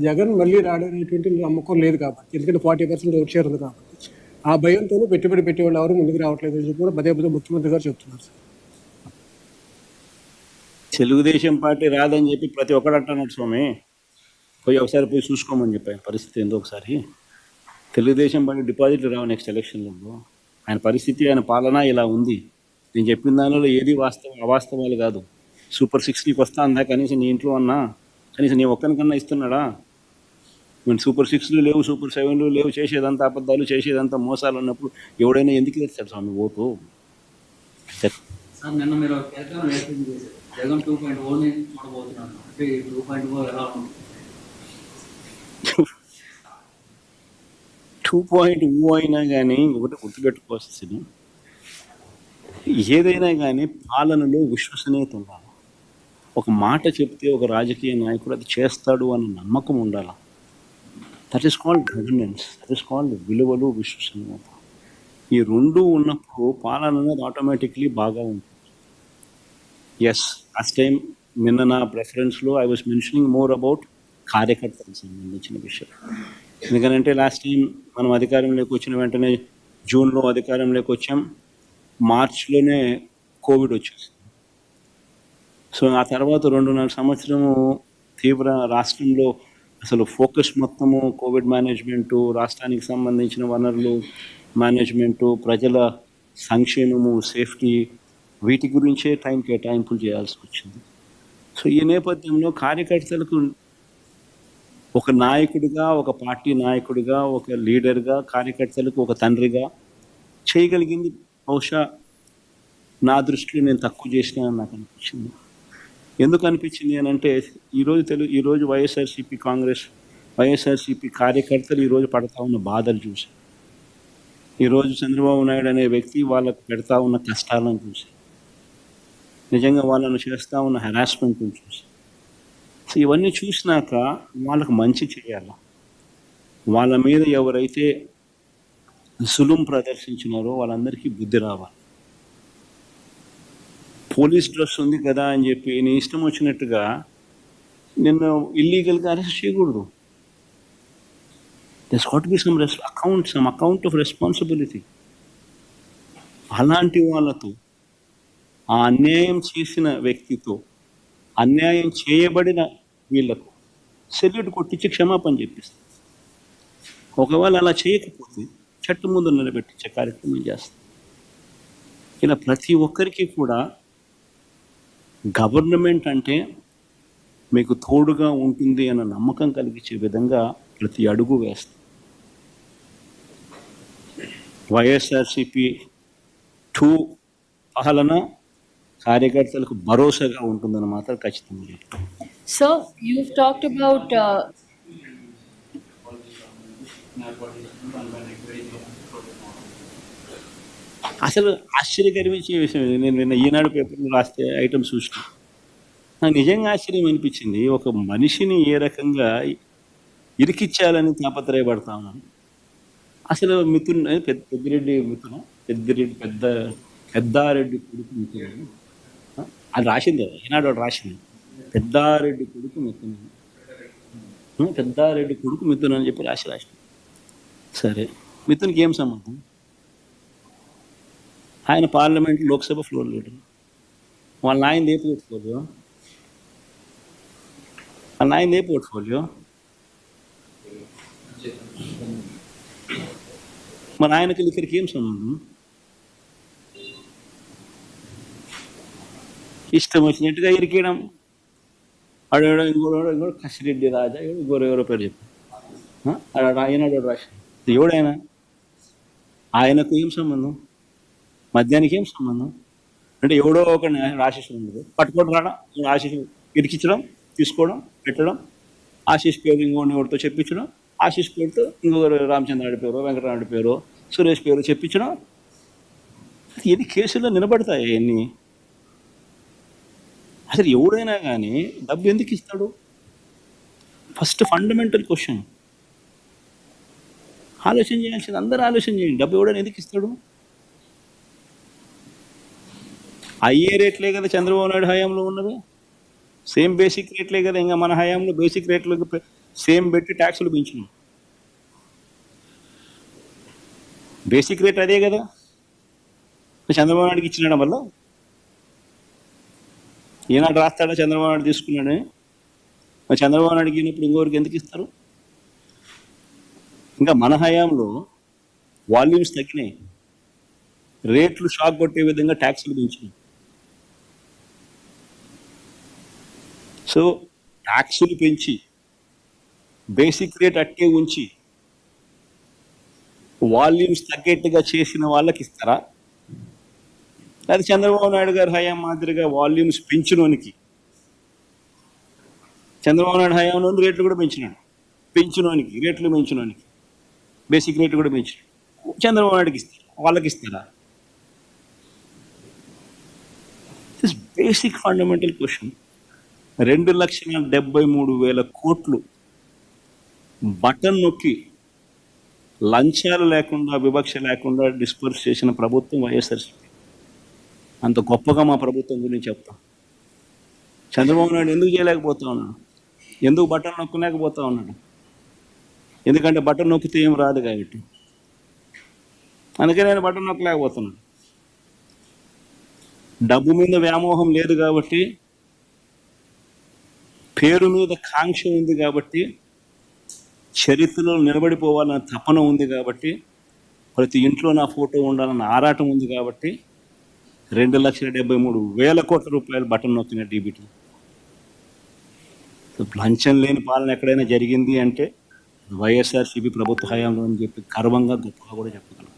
జగన్ మళ్ళీ రాడనేటువంటి నమ్మకం లేదు కాబట్టి, ఎందుకంటే 40% ఓట్ షేర్ ఉంది కాబట్టి ఆ భయంతోనే పెట్టుబడి పెట్టేవాళ్ళు ఎవరు ముందుకు రావట్లేదు అని చెప్పి కూడా పదే పదే ముఖ్యమంత్రి గారు చెప్తున్నారు సార్. తెలుగుదేశం పార్టీ రాదని చెప్పి ప్రతి ఒక్కడు అంటున్నాడు స్వామి. పోయి ఒకసారి పోయి చూసుకోమని చెప్పాను పరిస్థితి ఏందో ఒకసారి. తెలుగుదేశం పార్టీ డిపాజిట్లు రావు నెక్స్ట్ ఎలక్షన్లో. ఆయన పరిస్థితి, ఆయన పాలన ఇలా ఉంది. నేను చెప్పిన దానిలో ఏది అవాస్తవాలు కాదు. సూపర్ 6 నీకు వస్తా అందా, కనీసం నీ ఇంట్లో అన్నా, కనీసం నీ ఒక్కరికన్నా ఇస్తున్నాడా? మన సూపర్ 6లు లేవు, సూపర్ 7లు లేవు, చేసేదంతా అబద్ధాలు, చేసేదంతా మోసాలు ఉన్నప్పుడు ఎవడైనా ఎందుకు తెస్తాడు స్వామి ఓటు? సార్ నిన్న మీరు జగన్ 2.0 చూడబోతున్నాను అంటే 2.0 ఎలా ఉంది? 2.0 అయినా కానీ ఒకటి గుర్తుపెట్టుకోవాల్సింది, ఏదైనా కానీ పాలనలో విశ్వసనీయత ఉండాలి. ఒక మాట చెప్తే ఒక రాజకీయ నాయకుడు అది చేస్తాడు అన్న నమ్మకం ఉండాలి. That is called governance, that is called విలువలు, విశ్వసనీయత. ఈ రెండు ఉన్నప్పుడు పాలన అనేది ఆటోమేటిక్లీ బాగా ఉంటుంది. ఎస్, లాస్ట్ టైం నిన్న నా ప్రెఫరెన్స్లో I was mentioning more about కార్యకర్తలకు సంబంధించిన విషయం. ఎందుకంటే లాస్ట్ టైం మనం అధికారంలోకి వచ్చిన వెంటనే జూన్లో అధికారంలోకి వచ్చాం, మార్చ్లోనే కోవిడ్ వచ్చేసింది. సో ఆ తర్వాత 2.5 సంవత్సరము తీవ్ర రాష్ట్రంలో అసలు ఫోకస్ మొత్తము కోవిడ్ మేనేజ్మెంటు, రాష్ట్రానికి సంబంధించిన వనరులు మేనేజ్మెంటు, ప్రజల సంక్షేమము, సేఫ్టీ, వీటి గురించే టైం కేటాయింపులు చేయాల్సి వచ్చింది. సో ఈ నేపథ్యంలో కార్యకర్తలకు ఒక నాయకుడిగా, ఒక పార్టీ నాయకుడిగా, ఒక లీడర్గా, కార్యకర్తలకు ఒక తండ్రిగా చేయగలిగింది బహుశా నా దృష్టిలో నేను తక్కువ చేసినానని నాకు అనిపించింది. ఎందుకు అనిపించింది అని అంటే, ఈరోజు వైఎస్ఆర్సీపీ కార్యకర్తలు ఈరోజు పడతా ఉన్న బాధలు చూసి, ఈరోజు చంద్రబాబు నాయుడు అనే వ్యక్తి వాళ్ళకు పెడతా ఉన్న కష్టాలను చూసి, నిజంగా వాళ్ళను చేస్తూ ఉన్న హెరాస్మెంట్ని చూసి, సో ఇవన్నీ చూసినాక వాళ్ళకు మంచి చేయాలి. వాళ్ళ మీద ఎవరైతే సులుం ప్రదర్శించినారో వాళ్ళందరికీ బుద్ధి రావాలి. పోలీస్ డ్రెస్ ఉంది కదా అని చెప్పి నీ ఇష్టం వచ్చినట్టుగా నిన్ను ఇల్లీగల్గా అరెస్ట్ చేయకూడదు. There's got to be some account of responsibility. అలాంటి వాళ్ళతో, ఆ అన్యాయం చేసిన వ్యక్తితో, అన్యాయం చేయబడిన వీళ్లకు సెల్యూట్ కొట్టించి క్షమాపణ చెప్పిస్తాం. ఒకవేళ అలా చేయకపోతే చట్టం ముందు నిలబెట్టించే కార్యక్రమం చేస్తాం. ఇలా ప్రతి ఒక్కరికి కూడా గవర్నమెంట్ అంటే మీకు తోడుగా ఉంటుంది అన్న నమ్మకం కలిగించే విధంగా ప్రతి అడుగు వేస్తాం. వైఎస్ఆర్సీపీ 2 పాలన కార్యకర్తలకు భరోసాగా ఉంటుందని మాత్రం ఖచ్చితంగా చెప్తాం. So you've talked about అసలు ఆశ్చర్యకరమైన విషయం, నేను నిన్న ఈనాడు పేపర్లో రాస్తే ఐటమ్స్ చూసిన నాకు నిజంగా ఆశ్చర్యం అనిపించింది. ఒక మనిషిని ఏ రకంగా ఇరికిచ్చాలని తాపత్రయపడతా ఉన్నాను. అసలు పెద్దారెడ్డి కొడుకు మిథున, అది రాసింది కదా ఈనాడు, రాసింది పెద్దారెడ్డి కొడుకు మిథున అని చెప్పి రాసింది. సరే, మిథున్కి ఏం సంబంధం? ఆయన పార్లమెంట్, లోక్సభ ఫ్లోర్ లీడర్. వాళ్ళ నాయనది ఏ పోర్ట్ఫోలియో? మన ఆయనకి ఇక్కడికి ఏం సంబంధం? ఇష్టం వచ్చినట్టుగా ఇరికేయడం. ఆడేడో ఇంకోడు కసిరెడ్డి రాజా, ఎవరో పేరు చెప్పారు, ఈనాడు రాసి. ఎవడైనా ఆయనకు ఏం సంబంధం? మద్యానికి ఏం సంబంధం? అంటే ఎవడో ఒక ఆశీస్సు ఉండదు, పట్టుకోవడం రావడం, ఆశీస్సు ఇరికించడం, తీసుకోవడం, పెట్టడం, ఆశీస్ పేరు ఇంకోటితో చెప్పించడం, ఆశీస్ పేరుతో ఇంకొకరు రామచంద్రాడి పేరు, వెంకటరాముడి పేరు, సురేష్ పేరు చెప్పించడం. ఎన్ని కేసుల్లో నిలబడతాయి ఎన్ని? అసలు ఎవడైనా కానీ డబ్బు ఎందుకు ఇస్తాడు? ఫస్ట్ ఫండమెంటల్ క్వశ్చన్ ఆలోచన చేయాల్సింది, అందరూ ఆలోచన చేయండి. డబ్బు ఎవడైనా ఎందుకు ఇస్తాడు? అయ్యే రేట్లే కదా చంద్రబాబు నాయుడు హయాంలో ఉన్నది, సేమ్ బేసిక్ రేట్లే కదా ఇంకా మన హయాంలో బేసిక్ రేట్లకు సేమ్ పెట్టి ట్యాక్సులు పెంచినాం. బేసిక్ రేట్ అదే కదా, చంద్రబాబు నాయుడుకి ఇచ్చినాడు. వల్ల ఈనాడు రాస్తాడా చంద్రబాబు నాయుడు తీసుకున్నాడని? మరి చంద్రబాబు నాయుడుకి ఇచ్చినప్పుడు ఇంకోరికి ఎందుకు ఇస్తారు? ఇంకా మన హయాంలో వాల్యూమ్స్ తగ్గినాయి, రేట్లు షాక్ కొట్టే విధంగా ట్యాక్సులు పెంచినాయి. సో ట్యాక్సులు పెంచి బేసిక్ రేట్ అట్టే ఉంచి వాల్యూమ్స్ తగ్గేట్టుగా చేసిన వాళ్ళకి ఇస్తారా? అది చంద్రబాబు నాయుడు గారి హయాం మాదిరిగా వాల్యూమ్స్ పెంచినోనికి, చంద్రబాబు నాయుడు హయాంలో రేట్లు కూడా పెంచినోనికి రేట్లు పెంచినోనికి బేసిక్ రేట్లు కూడా పెంచినాడు. చంద్రబాబు నాయుడుకి ఇస్తారు, వాళ్ళకి ఇస్తారా? This basic fundamental question. 2,73,000 కోట్లు బటన్ నొక్కి లంచాలు లేకుండా, వివక్ష లేకుండా డిస్పర్స్ చేసిన ప్రభుత్వం వైఎస్ఆర్సీపీ. అంత గొప్పగా మా ప్రభుత్వం గురించి చెప్తాం. చంద్రబాబు నాయుడు ఎందుకు చేయలేకపోతా ఉన్నాడు? ఎందుకు బటన్ నొక్కలేకపోతా ఉన్నాడు? ఎందుకంటే బటన్ నొక్కితే ఏం రాదు కాబట్టి. అందుకే నేను బటన్ నొక్కలేకపోతున్నాను. డబ్బు మీద వ్యామోహం లేదు కాబట్టి, పేరు మీద కాంక్ష ఉంది కాబట్టి, చరిత్రలో నిలబడిపోవాలన్న తపన ఉంది కాబట్టి, ప్రతి ఇంట్లో నా ఫోటో ఉండాలన్న ఆరాటం ఉంది కాబట్టి 2,73,000 కోట్ల రూపాయలు బటన్ నొక్కిన డీబీటీ. లంచం లేని పాలన ఎక్కడైనా జరిగింది అంటే వైఎస్ఆర్సీపీ ప్రభుత్వ హయాంలో అని చెప్పి గర్వంగా గొప్పగా కూడా చెప్పగలం.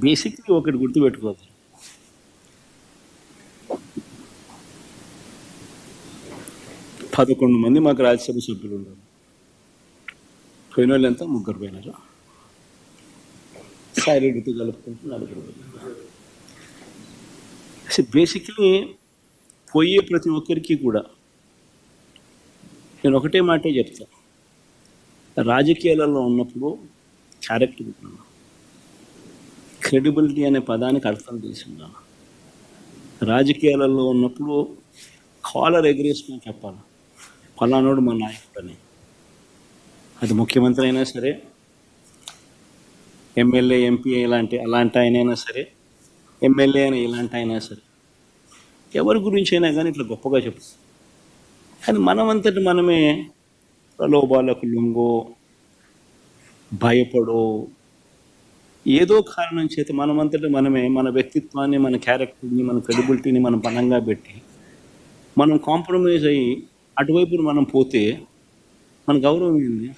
బేసిక్లీ ఒకటి గుర్తుపెట్టుకోవాలి, పదకొండు మంది మాకు రాజ్యసభ సభ్యులు ఉన్నారు. పోయిన వాళ్ళు ఎంత? 3 పోయినారు. సాయిరెడ్డితో కలుపుకుంటూ 4 పోయినారు. బేసిక్లీ పోయే ప్రతి ఒక్కరికి కూడా నేను ఒకటే మాటే చెప్తా, రాజకీయాలలో ఉన్నప్పుడు క్యారెక్టర్ ఉన్నాను, క్రెడిబిలిటీ అనే పదానికి అర్థం చేసి ఉన్నాను. రాజకీయాలలో ఉన్నప్పుడు కాలర్ ఎగరేసుకొని చెప్పాలి, ఫలానాడు మా నాయకుడు అని. అది ముఖ్యమంత్రి అయినా సరే, ఎమ్మెల్యే, ఎంపీ అలాంటి ఆయనైనా సరే, ఎమ్మెల్యే అయినా ఇలాంటి అయినా సరే, ఎవరి గురించి అయినా కానీ ఇట్లా గొప్పగా చెప్తాం. కానీ మనమంతటి మనమే ప్రలోభాలకు లొంగో, భయపడో, ఏదో కారణం చేత మనమంతటి మనమే మన వ్యక్తిత్వాన్ని, మన క్యారెక్టర్ని, మన క్రెడిబిలిటీని మనం బలంగా పెట్టి మనం కాంప్రమైజ్ అయ్యి అటువైపు మనం పోతే మన గౌరవం ఏంది?